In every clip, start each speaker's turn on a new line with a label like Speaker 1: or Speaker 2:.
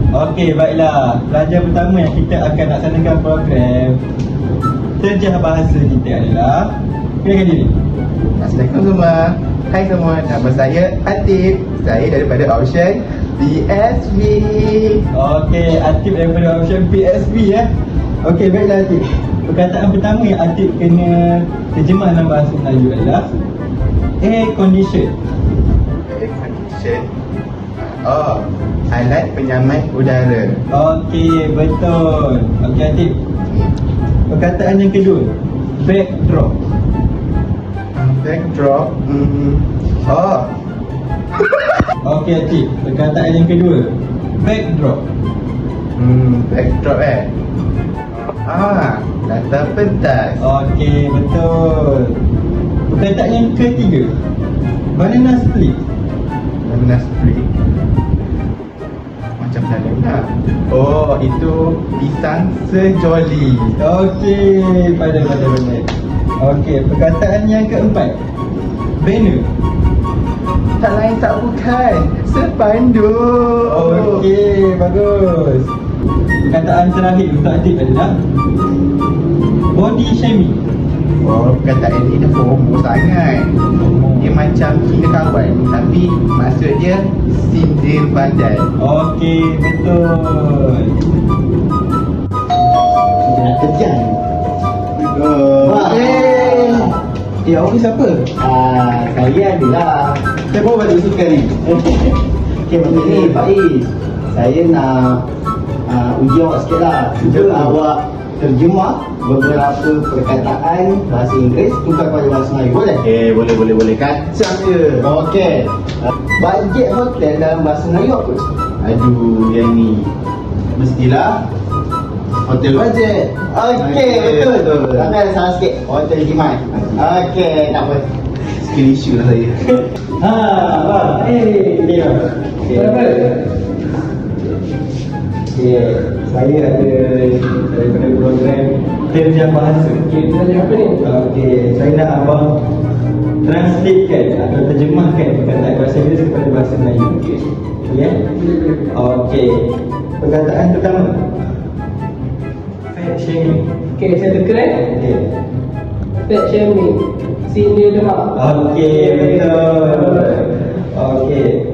Speaker 1: Okey, baiklah. Pelajar pertama yang kita akan laksanakan program terjah bahasa kita adalah kenalkan diri.
Speaker 2: Assalamualaikum semua. Hai semua, nama saya Atif. Saya daripada option PSB.
Speaker 1: Okey, Atif daripada option PSB ya. Okey, baiklah Atif. Perkataan pertama yang Atif kena terjemah dalam bahasa Melayu adalah air condition.
Speaker 2: Air condition. Oh, alat penyamai udara.
Speaker 1: Okey, betul. Okey Atif. Perkataan yang kedua, backdrop.
Speaker 2: Backdrop. Oh,
Speaker 1: Okey Atif. Perkataan yang kedua, backdrop.
Speaker 2: backdrop latar pentas.
Speaker 1: Okey, betul. Perkataan yang ketiga, banana split.
Speaker 2: Banana split. Macam banana. Oh, itu pisang sejoli.
Speaker 1: Okey, pandai. Okey, perkataan yang keempat, banner.
Speaker 2: Tak lain tak bukan spanduk.
Speaker 1: Okey, bagus. Perkataan terakhir untuk Atif adalah body shaming.
Speaker 2: Oh, perkataan ni dah formal sangat. Dia macam kinderkawan, tapi maksud dia sindir badan.
Speaker 1: Okey, betul.
Speaker 3: Kita nak kerja ni. Wah,
Speaker 1: Awak siapa?
Speaker 3: saya adalah.
Speaker 1: Saya baru balik suka ni.
Speaker 3: Okay, macam ni Pak Is. Saya nak uji awak sikit lah. Cuba awak terjemah beberapa perkataan bahasa Inggeris tukar kepada bahasa Melayu. Boleh?
Speaker 2: Boleh. Kacang je.
Speaker 3: Okey. Bajet hotel dalam bahasa Melayu apa?
Speaker 2: Aduh, yang ni mestilah hotel bajet.
Speaker 3: Okey, betul. Tapi ada salah sikit. Hotel Jimat. Okey, tak apa.
Speaker 2: Skill issue lah saya.
Speaker 3: Dia.
Speaker 1: Saya ada daripada program terjah bahasa.
Speaker 3: Terjah apa ni?
Speaker 1: Okey, saya nak abang translatekan atau terjemahkan perkataan bahasa Inggeris kepada bahasa Melayu. Okey. Okey. Perkataan pertama, fat shaming.
Speaker 4: Okay, saya teka
Speaker 1: Okey.
Speaker 4: Fat shaming, sindir lemak.
Speaker 1: Okey, betul. Okey.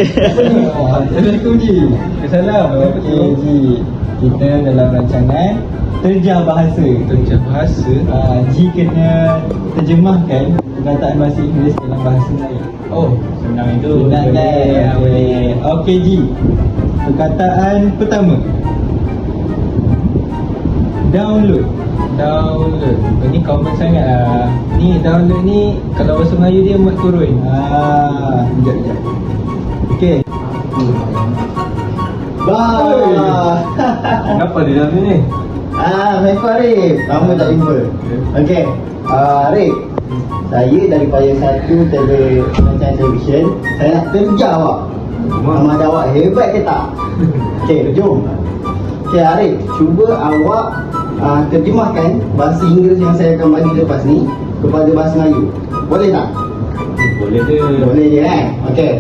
Speaker 1: Assalamualaikum Ji. Salam. Okey Ji. Kita dalam rancangan terjah bahasa.
Speaker 2: Terjah bahasa.
Speaker 1: Ji kena terjemahkan perkataan bahasa Inggeris dalam bahasa Melayu.
Speaker 2: Oh, senang itu.
Speaker 1: Senang kan? Boleh. Okey Ji. Perkataan pertama, download.
Speaker 2: Ini common sangat lah. Ni download ni kalau bahasa Melayu dia muat turun.
Speaker 1: Sekejap. Okey.
Speaker 2: Kenapa dia download ni?
Speaker 3: Assalamualaikum Arif. Lama tak jumpa. Okey. Arif, saya daripada satu television. Saya nak kerja awak. Nama awak hebat ke tak? Okey, jom. Okey Arif, cuba awak terjemahkan bahasa Inggeris yang saya akan bagi lepas ni kepada bahasa Melayu. Boleh tak?
Speaker 2: Boleh je.
Speaker 3: Boleh je kan? Okey.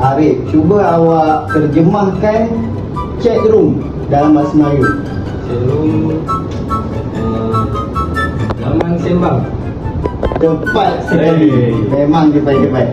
Speaker 3: Arif, cuba awak terjemahkan chat room dalam bahasa Melayu.
Speaker 2: Cenderung Laman sembang.
Speaker 3: Tepat sekali. Memang cepat.